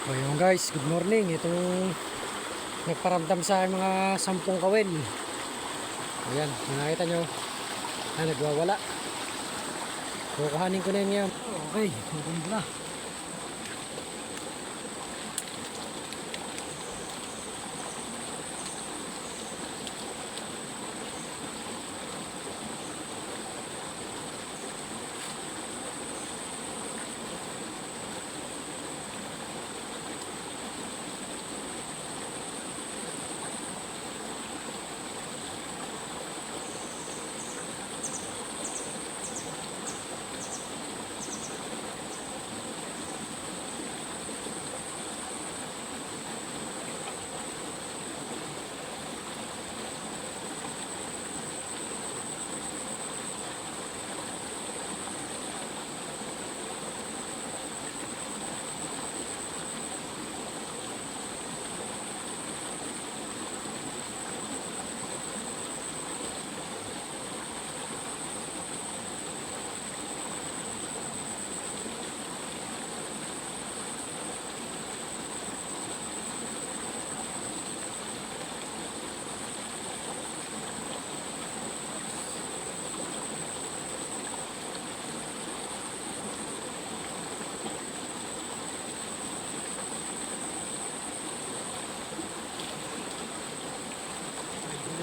O yun guys, good morning. Itong nagparamdam sa akin mga 10 kawin. Ayan, nakita nyo. Nagwawala. Kukuhanin ko na yun. Okay, kukunin ko na.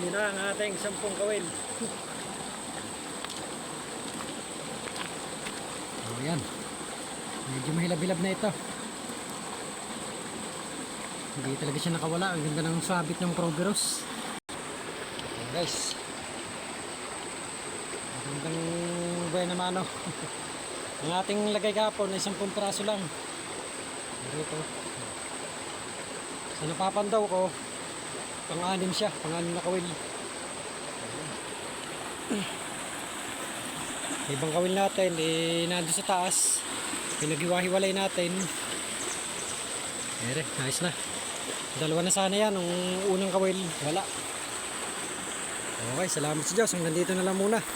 Yun na ang ating 10 kawin. Ayan. Medyo mahilab-hilab na ito. Hindi talaga siya nakawala. Ang ganda ng sabit ng Proveros. Ayan guys. Ang gandang buhay na mano. Ang ating lagay kapon ay 10 piraso lang. Ito. Sa napapandaw ko, pang-anim siya, pang-anim na kawil. Ibang kawil natin, nandun sa taas. Pinaghiwa-hiwalay natin. Ere, ayos na. Dalawa na sana yan, nung unang kawil, wala. Okay, salamat sa Diyos. Hanggang dito na lang muna.